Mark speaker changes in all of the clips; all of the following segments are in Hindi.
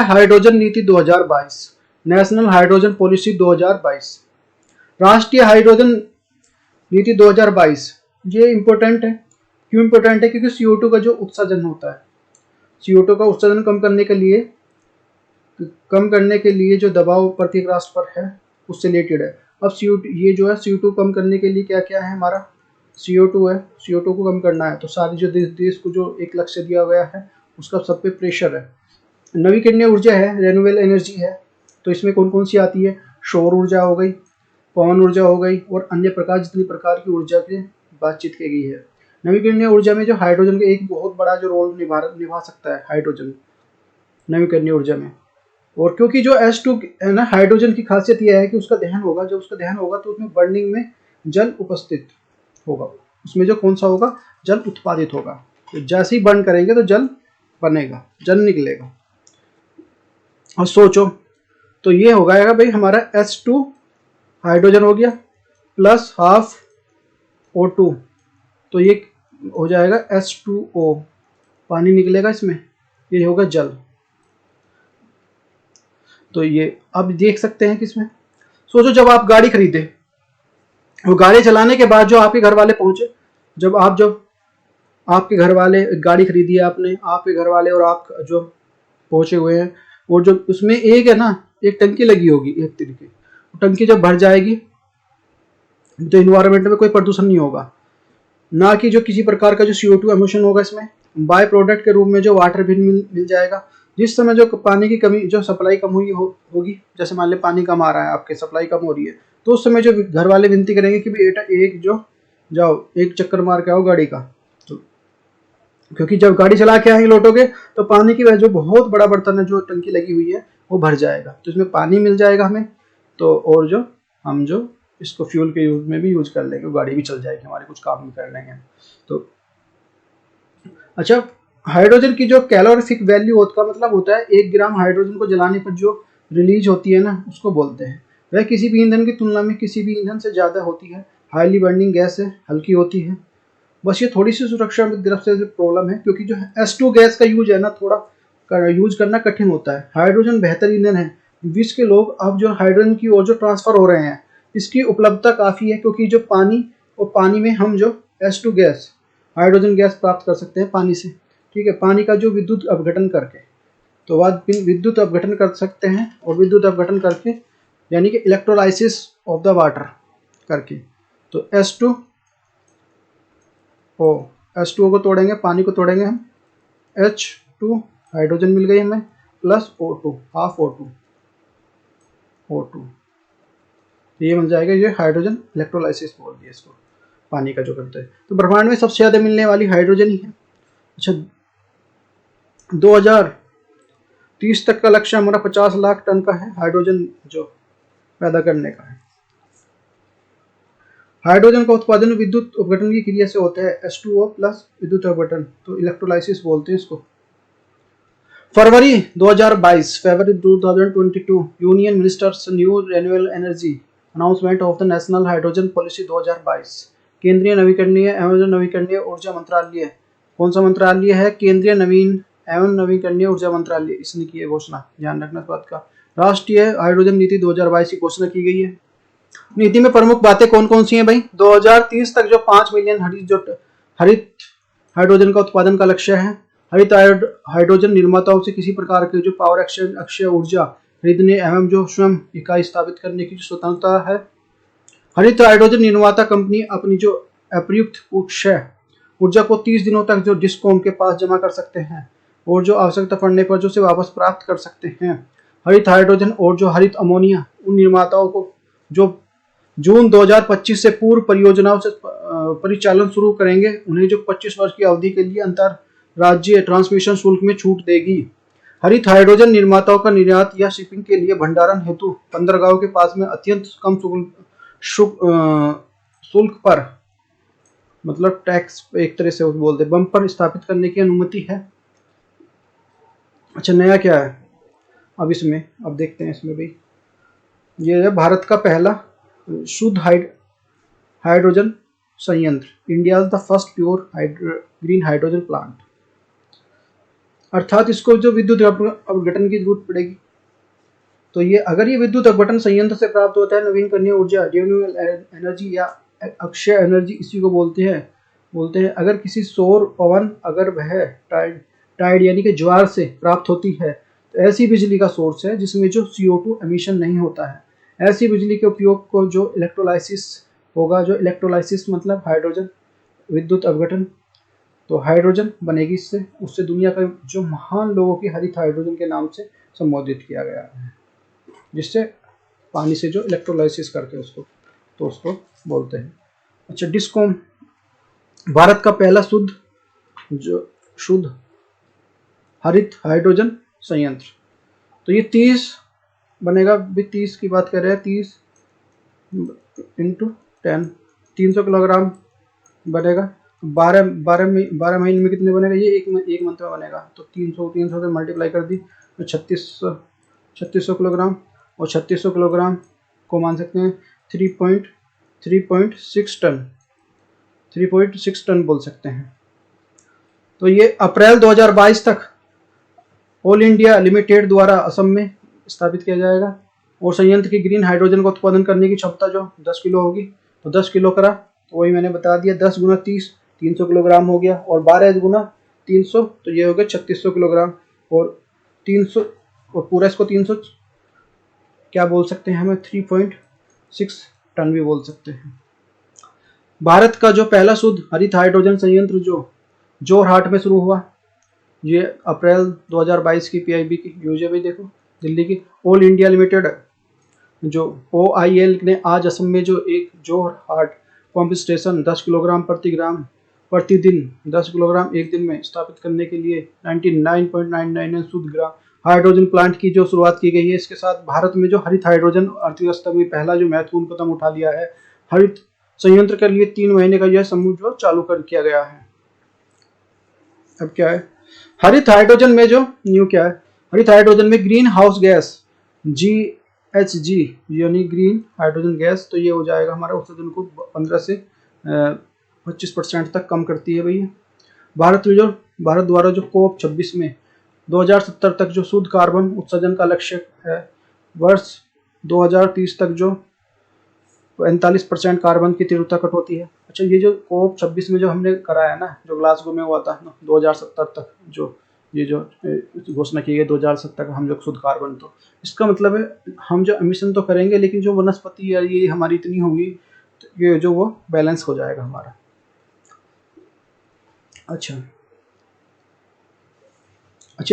Speaker 1: हाइड्रोजन नीति 2022, नेशनल हाइड्रोजन पॉलिसी 2022। राष्ट्रीय हाइड्रोजन नीति 2022 ये इंपॉर्टेंट है। क्यों इंपॉर्टेंट है? क्योंकि CO2 का जो उत्सर्जन होता है, CO2 का उत्सर्जन कम करने के लिए जो दबाव प्रत्येक राष्ट्र पर है उससे रिलेटेड है। अब CO2 ये जो है CO2 कम करने के लिए क्या क्या है हमारा? CO2 है, CO2 को कम करना है तो सारी जो देश को जो एक लक्ष्य दिया गया है उसका सब पे प्रेशर है। नवीकरणीय ऊर्जा है, रेन्यूएबल एनर्जी है, तो इसमें कौन कौन सी आती है? सौर ऊर्जा हो गई, पवन ऊर्जा हो गई और अन्य प्रकार जितनी प्रकार की ऊर्जा की बातचीत की गई है। नवीकरणीय ऊर्जा में जो हाइड्रोजन का एक बहुत बड़ा जो रोल निभा सकता है हाइड्रोजन नवीकरणीय ऊर्जा में। और क्योंकि जो H2 है ना, हाइड्रोजन की खासियत यह है कि उसका दहन होगा, जब उसका दहन होगा तो उसमें बर्निंग में जल उपस्थित होगा, उसमें जो कौन सा होगा? जल उत्पादित होगा। तो जैसे ही बर्न करेंगे तो जल बनेगा, जल निकलेगा। और सोचो तो ये हो गया भाई हमारा H2 हाइड्रोजन हो गया प्लस हाफ O2, तो ये हो जाएगा H2O, पानी निकलेगा इसमें, ये होगा जल। तो ये अब देख सकते हैं किसमें। सोचो जब आप गाड़ी खरीदे, वो गाड़ी चलाने के बाद जो आपके घर वाले पहुंचे, जब आपके घर वाले गाड़ी खरीदी है आपने, आपके घर वाले और आप जो पहुंचे हुए हैं, और जो उसमें एक है ना, एक टंकी लगी होगी एक तरीके, टंकी जब भर जाएगी तो इन्वायरमेंट में कोई प्रदूषण नहीं होगा, ना कि जो किसी प्रकार का जो CO2 एमिशन होगा इसमें। बाय प्रोडक्ट के रूप में जो वाटर भी मिल जाएगा। जिस समय जो पानी की कमी, जो सप्लाई कम हुई होगी, जैसे मान ले पानी कम आ रहा है, आपके सप्लाई कम हो रही है, तो उस समय जो घर वाले विनती करेंगे कि बेटा एक जो जाओ एक चक्कर मार के आओ गाड़ी का, तो क्योंकि जब गाड़ी चला के आएंगे लौटोगे तो पानी की वजह जो बहुत बड़ा बर्तन है जो टंकी लगी हुई है वो भर जाएगा, तो इसमें पानी मिल जाएगा हमें, तो और जो हम जो इसको फ्यूल के यूज में भी यूज कर लेंगे, गाड़ी भी चल जाएगी, हमारे कुछ काम भी कर लेंगे। तो अच्छा, हाइड्रोजन की जो कैलोरीफिक वैल्यू होता का मतलब होता है 1 ग्राम हाइड्रोजन को जलाने पर जो रिलीज होती है ना, उसको बोलते हैं। वह किसी भी ईंधन की तुलना में किसी भी ईंधन से ज़्यादा होती है, हाईली बर्निंग गैस है, हल्की होती है। बस ये थोड़ी सी सुरक्षा की तरफ से प्रॉब्लम है, क्योंकि जो H2 गैस का यूज है ना, थोड़ा यूज करना कठिन होता है। हाइड्रोजन बेहतर ईंधन है। विश्व के लोग अब जो हाइड्रोजन की ओर जो ट्रांसफर हो रहे हैं, इसकी उपलब्धता काफ़ी है, क्योंकि जो पानी और पानी में हम जो H2 गैस, हाइड्रोजन गैस प्राप्त कर सकते हैं पानी से। ठीक है, पानी का जो विद्युत अपघटन करके, तो बाद विद्युत अपघटन कर सकते हैं, और विद्युत अपघटन करके यानी कि इलेक्ट्रोलाइसिस ऑफ द वाटर करके, तो H2O को तोड़ेंगे, पानी को तोड़ेंगे हम, H2 हाइड्रोजन मिल गई हमें, प्लस O2 हाफ O2 ये मिल जाएगा। ये हाइड्रोजन इलेक्ट्रोलाइसिस बोल दिया इसको, पानी का जो करते हैं। तो ब्रह्मांड में सबसे ज़्यादा मिलने वाली हाइड्रोजन ही है। अच्छा, 2030 तक का लक्ष्य हमारा 50 लाख टन का है हाइड्रोजन जो पैदा करने का है। हाइड्रोजन का उत्पादन विद्युत अपघटन की क्रिया से होता है, H2O प्लस विद्युत अपघटन, तो इलेक्ट्रोलाइसिस बोलते हैं इसको। फरवरी 2022 union ministers new renewable energy announcement of the national hydrogen policy 2022। केंद्रीय नवीकरणीय एवं नवीकरणीय ऊर्जा मंत्रालय, कौन सा मंत्रालय है? केंद्रीय नवीन एवं नवीकरणीय ऊर्जा मंत्रालय, इसने की है घोषणा, ध्यान रखना इस बात का। राष्ट्रीय हाइड्रोजन नीति 2022 की घोषणा की गई है। नीति में प्रमुख बातें कौन कौन सी हैं भाई? 2030 तक जो 5 मिलियन हरित हाइड्रोजन का उत्पादन का लक्ष्य है। हरित हाइड्रोजन निर्माताओं से किसी प्रकार के जो पावर अक्षय ऊर्जा खरीदने एवं जो स्वयं इकाई स्थापित करने की स्वतंत्रता है। हरित हाइड्रोजन निर्माता कंपनी अपनी जो अप्रयुक्त अक्षय ऊर्जा को 30 दिनों तक जो डिस्कॉम के पास जमा कर सकते हैं, और जो आवश्यकता पड़ने पर जो से वापस प्राप्त कर सकते हैं। हरित हाइड्रोजन और जो हरित अमोनिया उन निर्माताओं को जो जून 2025 से पूर्व परियोजनाओं से परिचालन शुरू करेंगे, उन्हें जो 25 वर्ष की अवधि के लिए अंतर राज्य ट्रांसमिशन शुल्क में छूट देगी। हरित हाइड्रोजन निर्माताओं का निर्यात या शिपिंग के लिए भंडारण हेतु बंदरगाहों के पास में अत्यंत कम शुल्क पर, मतलब टैक्स एक तरह से बोलते बम पर स्थापित करने की अनुमति है। अच्छा, नया क्या है अब इसमें? अब देखते हैं इसमें भाई, ये है भारत का पहला शुद्ध हाइड्रोजन संयंत्र, India the first pure green hydrogen plant. अर्थात इसको जो विद्युत अपघटन की जरूरत पड़ेगी। तो ये अगर ये विद्युत अपघटन संयंत्र से प्राप्त होता है नवीन करणीय ऊर्जा, रिन्यूएबल एनर्जी या अक्षय एनर्जी, इसी को बोलते हैं। अगर किसी सौर पवन अगर वह टाइड यानी कि ज्वार से प्राप्त होती है तो ऐसी बिजली का सोर्स है जिसमें जो CO2 एमिशन नहीं होता है। ऐसी बिजली के उपयोग को जो इलेक्ट्रोलाइसिस होगा, जो इलेक्ट्रोलाइसिस मतलब हाइड्रोजन विद्युत अपघटन, तो हाइड्रोजन बनेगी इससे, उससे दुनिया का जो महान लोगों की हरित हाइड्रोजन के नाम से संबोधित किया गया है, जिससे पानी से जो इलेक्ट्रोलाइसिस करके उसको, तो उसको बोलते हैं। अच्छा, डिस्कॉम भारत का पहला शुद्ध हरित हाइड्रोजन संयंत्र। तो ये 30 बनेगा भी, 30 की बात कर रहे हैं, 30 × 10 300 किलोग्राम बनेगा। 12 महीने में कितने बनेगा, ये एक मंथ में बनेगा। तो 300 से मल्टीप्लाई कर दी तो 3600 किलोग्राम, और 3600 किलोग्राम को मान सकते हैं 3.6 टन, 3.6 टन बोल सकते हैं। तो ये अप्रैल 2022 तक ऑल इंडिया लिमिटेड द्वारा असम में स्थापित किया जाएगा। और संयंत्र की ग्रीन हाइड्रोजन का उत्पादन करने की क्षमता जो 10 किलो होगी, तो 10 किलो करा तो वही मैंने बता दिया, 10 × 30 300 किलोग्राम हो गया, और 12 × 300 तो ये हो गया 3600 किलोग्राम, और 300 और पूरा इसको 300 क्या बोल सकते हैं हमें, 3.6 टन भी बोल सकते हैं। भारत का जो पहला शुद्ध हरित हाइड्रोजन संयंत्र जो जोरहाट में शुरू हुआ, ये अप्रैल 2022 की PIB की यूजे भी देखो, दिल्ली की ऑल इंडिया लिमिटेड जो OIL ने आज असम में जो एक जोरहाट पंप स्टेशन 10 किलोग्राम प्रतिदिन 10 किलोग्राम एक दिन में स्थापित करने के लिए 99.99 शुद्ध ग्राम हाइड्रोजन प्लांट की जो शुरुआत की गई है। इसके साथ भारत में जो हरित हाइड्रोजन अर्थव्यवस्था में पहला जो महत्वपूर्ण कदम उठा लिया है। हरित संयंत्र के लिए 3 महीने का यह समूह जो चालू कर किया गया है। अब क्या है हरित हाइड्रोजन में जो न्यू क्या है, हरित हाइड्रोजन में ग्रीन हाउस गैस GHG यानी ग्रीन हाइड्रोजन गैस, तो ये हो जाएगा हमारा उत्सर्जन को 15 से 25% तक कम करती है भैया। भारत द्वारा जो COP26 में 2070 तक जो शुद्ध कार्बन उत्सर्जन का लक्ष्य है, वर्ष 2030 तक जो 45% कार्बन की तीव्रता कटौती है। अच्छा, ये जो COP26 में जो हमने कराया ना, जो ग्लासगो में हुआ था ना 2070 तक, जो ये जो घोषणा की गई 2070 तक हम जो शुद्ध कार्बन, तो इसका मतलब है हम जो एमिशन तो करेंगे लेकिन जो वनस्पति या ये हमारी इतनी होगी, तो ये जो वो बैलेंस हो जाएगा हमारा। अच्छा,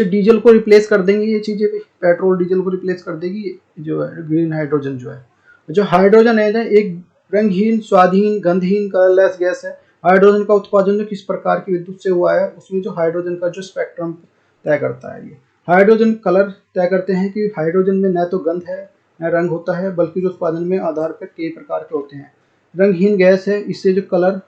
Speaker 1: डीजल को रिप्लेस कर देंगे ये चीज़ें भी, पेट्रोल डीजल को रिप्लेस कर देगी जो है ग्रीन हाइड्रोजन जो है। जो हाइड्रोजन है एक रंगहीन, स्वादहीन, गंधहीन, कलरलेस गैस है। हाइड्रोजन का उत्पादन जो किस प्रकार की विद्युत से हुआ है, उसमें जो हाइड्रोजन का जो स्पेक्ट्रम तय करता है। ये हाइड्रोजन कलर तय करते हैं कि हाइड्रोजन में न तो गंध है न रंग होता है, बल्कि जो उत्पादन में आधार पर कई प्रकार के होते हैं। रंगहीन गैस है, इससे जो कलर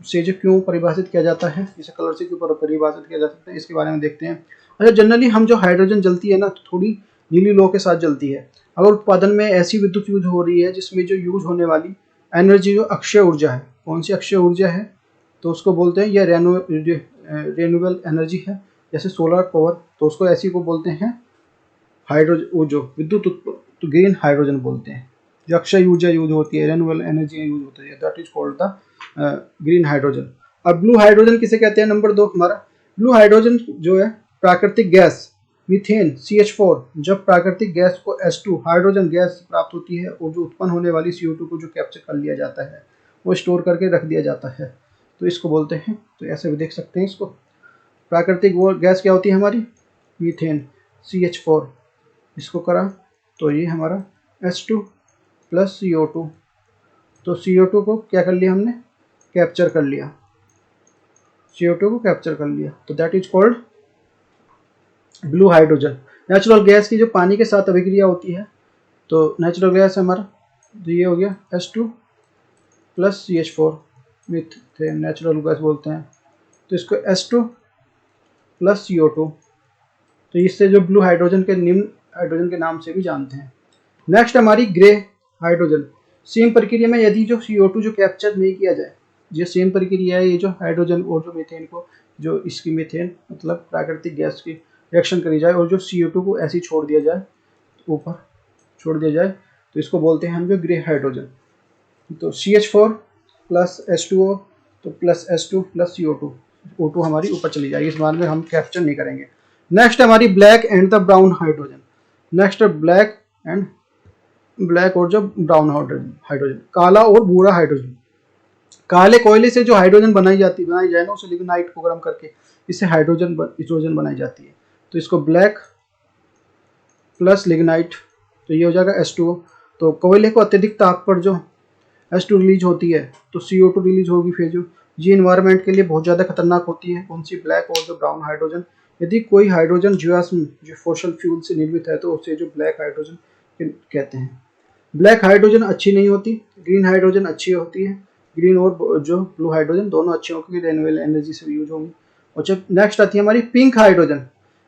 Speaker 1: से जो क्यों परिभाषित किया जाता है, इसे कलर से क्यों परिभाषित किया जा सकता है, इसके बारे में देखते हैं। अच्छा, जनरली हम जो हाइड्रोजन जलती है ना, तो थोड़ी नीली लो के साथ जलती है। अगर उत्पादन में ऐसी विद्युत यूज हो रही है जिसमें जो यूज होने वाली एनर्जी जो अक्षय ऊर्जा है, कौन सी अक्षय ऊर्जा है, तो उसको बोलते हैं यह रेन्यूएबल एनर्जी है, जैसे सोलर पावर, तो उसको ऐसी को बोलते हैं हाइड्रोजन, वो जो विद्युत तो ग्रीन हाइड्रोजन बोलते हैं। जो अक्षय ऊर्जा यूज होती है, रेन्यूएबल एनर्जी यूज होती है, that is called the green hydrogen. अब ब्लू हाइड्रोजन किसे कहते हैं, नंबर 2 हमारा ब्लू हाइड्रोजन जो है प्राकृतिक गैस मीथेन CH4, जब प्राकृतिक गैस को H2 हाइड्रोजन गैस प्राप्त होती है और जो उत्पन्न होने वाली CO2 को जो कैप्चर कर लिया जाता है, वो स्टोर करके रख दिया जाता है, तो इसको बोलते हैं। तो ऐसे भी देख सकते हैं इसको, प्राकृतिक वो गैस क्या होती है हमारी, मीथेन CH4, इसको करा तो ये हमारा H2 + CO2, तो CO2 को क्या कर लिया हमने, कैप्चर कर लिया, CO2 को कैप्चर कर लिया, तो that is called blue hydrogen. Natural gas की जो पानी के साथ अभिक्रिया होती है, तो नेचुरल गैस हमारा तो ये हो गया H2 + CH4 methane, natural gas बोलते हैं, तो इसको H2 + CO2, तो इससे जो ब्लू हाइड्रोजन के निम्न हाइड्रोजन के नाम से भी जानते हैं। नेक्स्ट हमारी ग्रे हाइड्रोजन। सेम प्रक्रिया में यदि जो CO2 जो कैप्चर नहीं किया जाए, ये सेम प्रक्रिया है, ये जो हाइड्रोजन और जो मीथेन को जो इसकी मीथेन मतलब प्राकृतिक गैस की रिएक्शन करी जाए और जो CO2 को ऐसे ही छोड़ दिया जाए, ऊपर छोड़ दिया जाए, तो इसको बोलते हैं हम जो ग्रे हाइड्रोजन। तो CH4 प्लस H2O, तो plus H2 plus CO2, O2 हमारी ऊपर चली जाएगी, इस बार में हम कैप्चर नहीं करेंगे। नेक्स्ट हमारी black and the brown hydrogen. Next black और जो ब्राउन हाइड्रोजन, काला और भूरा हाइड्रोजन। काले कोयले से जो हाइड्रोजन बनाई जाए ना, उसे लिग्नाइट को गर्म करके इससे हाइड्रोजन बनाई जाती है। तो इसको ब्लैक प्लस लिग्नाइट, तो ये हो जाएगा H2O। तो कोयले को अत्यधिक ताप पर जो H2 रिलीज होती है, तो CO2 रिलीज होगी, फिर जो ये इन्वायरमेंट के लिए बहुत ज़्यादा खतरनाक होती है। कौन सी? ब्लैक और जो ब्राउन हाइड्रोजन। यदि कोई हाइड्रोजन जीवाश्म जो फॉसिल फ्यूल से निर्मित है, तो उसे जो ब्लैक हाइड्रोजन कहते हैं। ब्लैक हाइड्रोजन अच्छी नहीं होती, ग्रीन हाइड्रोजन अच्छी होती है। ग्रीन और जो ब्लू हाइड्रोजन दोनों अच्छे होंगे, रिन्यूएबल एनर्जी से यूज होंगी। और जब नेक्स्ट आती है हमारी पिंक हाइड्रोजन।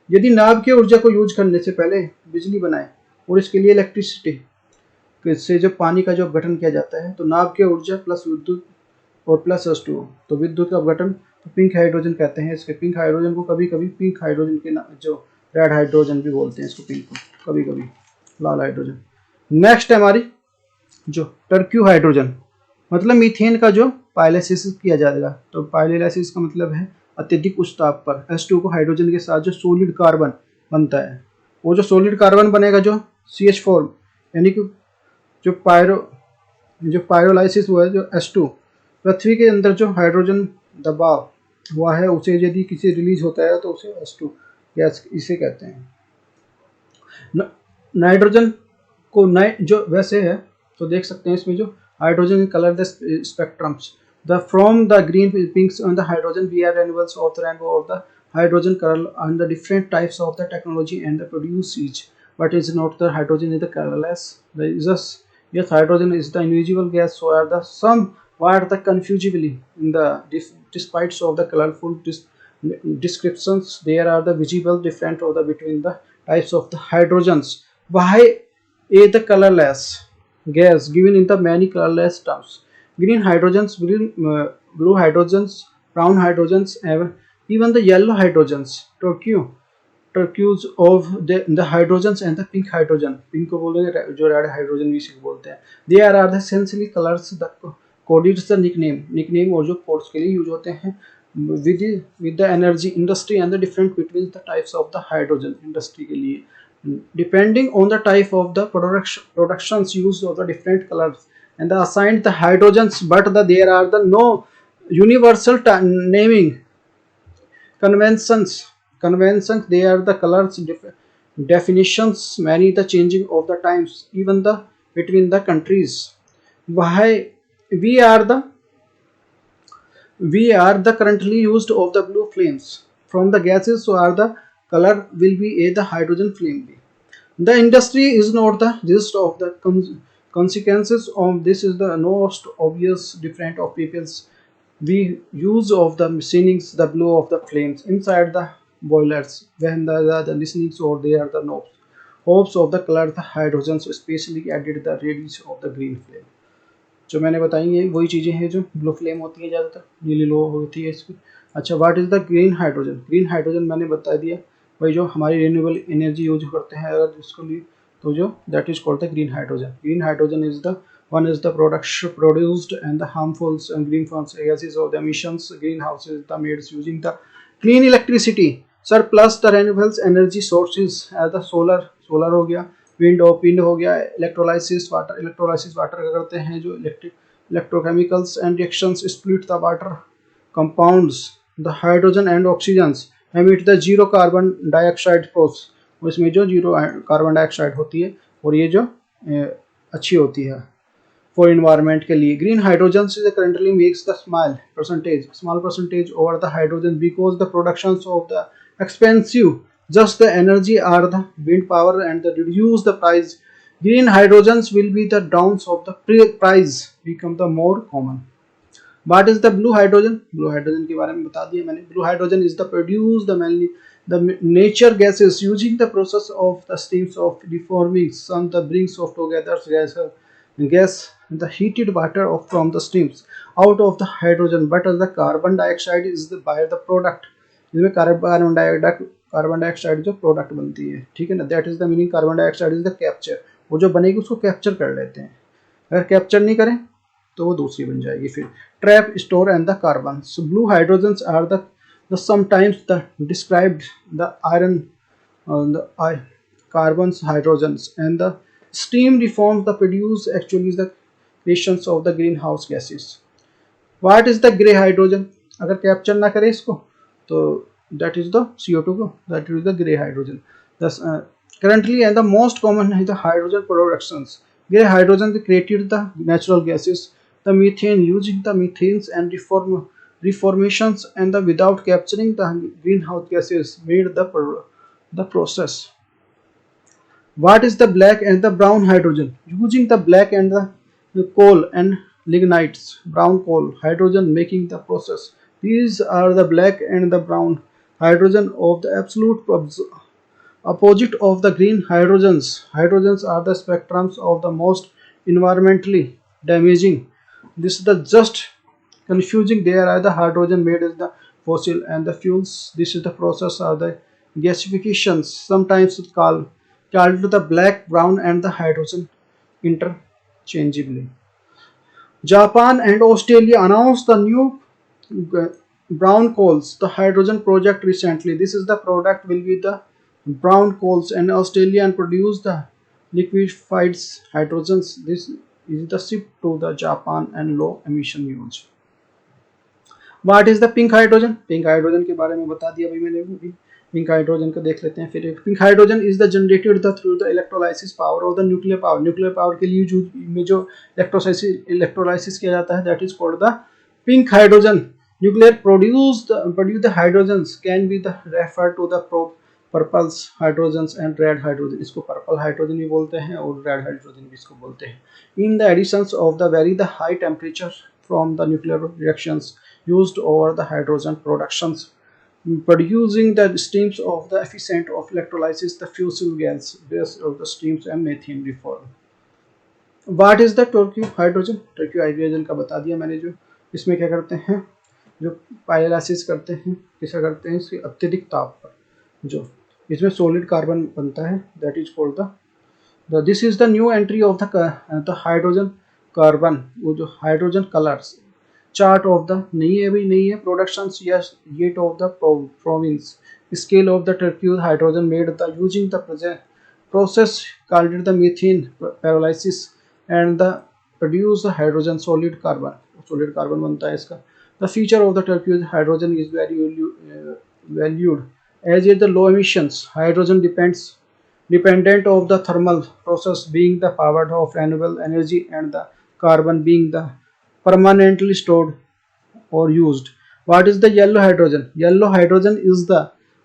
Speaker 1: यदि नाभ की ऊर्जा को यूज करने से पहले बिजली बनाए और इसके लिए इलेक्ट्रिसिटी से जो पानी का जो अपघटन किया जाता है, तो नाभ की ऊर्जा प्लस विद्युत और प्लस H2O, तो विद्युत का अपघटन, तो पिंक हाइड्रोजन कहते हैं इसके। पिंक हाइड्रोजन को कभी कभी पिंक हाइड्रोजन के जो रेड हाइड्रोजन भी बोलते हैं इसको, पिंक को कभी कभी लाल हाइड्रोजन। नेक्स्ट है हमारी जो टर्क्यू हाइड्रोजन, मतलब मीथेन का जो पायलिसिस किया जाएगा। तो पायलिसिस का मतलब है अत्यधिक उच्च ताप पर H2 को हाइड्रोजन के साथ जो सॉलिड कार्बन बनता है, वो जो सॉलिड कार्बन बनेगा जो CH4, यानी कि जो पायरोलाइसिस हुआ है जो H2, पृथ्वी के अंदर जो हाइड्रोजन दबाव हुआ है उसे यदि किसी रिलीज होता है, तो उसे H2 गैस इसे कहते हैं। नाइट्रोजन को जो वैसे है, तो देख सकते हैं इसमें जो hydrogen colour the spectrums from the green, pinks and the hydrogen we are renewables of the rainbow of the hydrogen color and the different types of the technology and the produce each, but is not the hydrogen is the colorless. The yes, hydrogen is the invisible gas, so are the some what the confusibly in the despite of the colorful descriptions there are the visible different of the between the types of the hydrogens. Why a the colorless gas given in the many colorless terms? Green hydrogens, blue hydrogens, brown hydrogens, even the yellow hydrogens, turquoise of the hydrogens and the pink hydrogen. Pink को बोलेंगे जो red hydrogen भी इसे बोलते हैं। They are the essentially colors that codes the nickname और जो codes के लिए यूज होते हैं with the energy industry and the different between the types of the hydrogen industry के लिए, depending on the type of the productions used of the different colors and the assigned the hydrogens, but there are the no universal naming conventions. They are the colors definitions many the changing of the times even the between the countries. Why we are the currently used of the blue flames from the gases, so are the color will be a the hydrogen flame be. The industry is not the gist of the consequences of this is the most obvious different of people's we use of the machinings the blue of the flames inside the boilers when the listenings or they are the knobs hopes of the color the hydrogens especially added the radius of the green flame. जो मैंने बताई ये वही चीज़ें हैं जो ब्लू फ्लेम होती है, ज़्यादातर नीली लो होती है इसकी। अच्छा, what is the green hydrogen? Green hydrogen मैंने बता दिया भाई, जो हमारी रिन्यूएबल एनर्जी यूज करते हैं अगर इसको लिए, तो जो that is called the green hydrogen. Green hydrogen is the one is the production produced and the harmful and greenhouse gases of the emissions greenhouses the made using the clean electricity surplus the renewable energy sources as the solar हो गया, wind हो गया, electrolysis water का करते हैं जो electrochemicals and reactions split the water compounds the hydrogen and oxygens emit the zero carbon dioxide process, इसमें जो जीरो कार्बन डाइऑक्साइड होती है और ये जो अच्छी होती है फॉर इन्वायरमेंट के लिए. ग्रीन हाइड्रोजन से currently makes the small percentage over the hydrogen because the production of the expensive just the energy are the wind power and the reduce the price. Green hydrogens will be the downs of the price become the more common. What is the blue hydrogen? Blue hydrogen के बारे में बता दिया मैंने. Blue hydrogen is the produce the mainly the nature gases using the process of the steams of deforming sun the brings of together gas the heated water of from the steams out of the hydrogen, but as the carbon dioxide is the by the product जिसमें कार्बन डाइऑक्साइड जो प्रोडक्ट बनती है, ठीक है ना, that is the meaning, carbon dioxide is the capture, वो जो बनेगी उसको कैप्चर कर लेते हैं, अगर कैप्चर नहीं करें तो वो दूसरी बन जाएगी। फिर trap, store and the carbon, blue hydrogens are the sometimes the described the iron the carbons hydrogens and the steam reforms the produce actually is the creations of the greenhouse gases. What is the gray hydrogen? अगर कैप्चर ना करे इसको तो that is the CO2 को, that is the gray hydrogen. Thus, currently and the most common is the hydrogen productions. Gray hydrogen created the natural gases, the methane, using the methanes and reformations and the without capturing the greenhouse gases made the process. What is the black and the brown hydrogen? Using the black and the coal and lignites, brown coal, hydrogen making the process. These are the black and the brown hydrogen of the absolute opposite of the green hydrogens. Hydrogens are the spectrums of the most environmentally damaging. This is the just confusing. There are the hydrogen made as the fossil and the fuels. This is the process of the gasifications, sometimes called the black, brown, and the hydrogen interchangeably. Japan and Australia announced the new brown coals, the hydrogen project recently. This is the product will be the brown coals, and Australia and produce the liquefied hydrogens. This is the ship to the Japan and low emission use. What is the pink hydrogen? Pink hydrogen के बारे में बता दिया भाई मैंने अभी। पिंक हाइड्रोजन को देख लेते हैं फिर। Pink hydrogen is the generated the through the electrolysis power of the nuclear power. Nuclear power के लिए में जो इलेक्ट्रोलाइसिस किया जाता है that is called the pink hydrogen. Nuclear produce the hydrogens can be the refer to the purples hydrogens and red hydrogen. इसको पर्पल हाइड्रोजन भी बोलते हैं और रेड हाइड्रोजन भी इसको बोलते हैं। In the additions of the very the high temperature from the nuclear reactions used over the hydrogen productions, producing the streams of the efficient of electrolysis the fusel gas based of the streams and methane reform. What is the torque hydrogen? torque hydrogen का बता दिया मैंने। जो इसमें क्या करते हैं, जो पायलाइसिस करते हैं, कैसा करते हैं, इसके अत्यधिक ताप पर जो इसमें सॉलिड कार्बन बनता है that is called the this is the new entry of the hydrogen carbon. वो जो hydrogen colours chart of the नहीं है भाई, नहीं है production yes yet of the province scale of the turquoise hydrogen made the using the process called the methane pyrolysis and the produce hydrogen solid carbon बनता है इसका। The feature of the turquoise hydrogen is very valued as is the low emissions hydrogen dependent of the thermal process being the powered of renewable energy and the carbon being the permanently stored or used. What is the yellow hydrogen? Yellow hydrogen is the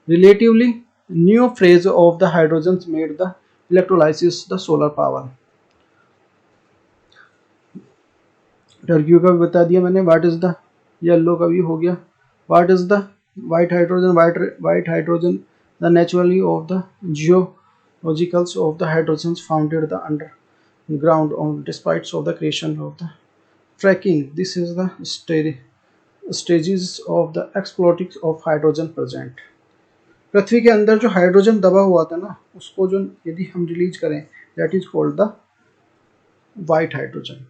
Speaker 1: relatively new phase of the hydrogens made the electrolysis the solar power. टर्क्यू का भी बता दिया मैंने। व्हाट इज द येलो का भी हो गया। What is the white hydrogen? White hydrogen the naturally of the geologicals of the hydrogens founded the underground on despite of the creation of the fracking. This is the stages of the exploitation of hydrogen present. पृथ्वी के अंदर जो हाइड्रोजन दबा हुआ था ना, उसको जो यदि हम रिलीज करें that is called the white hydrogen.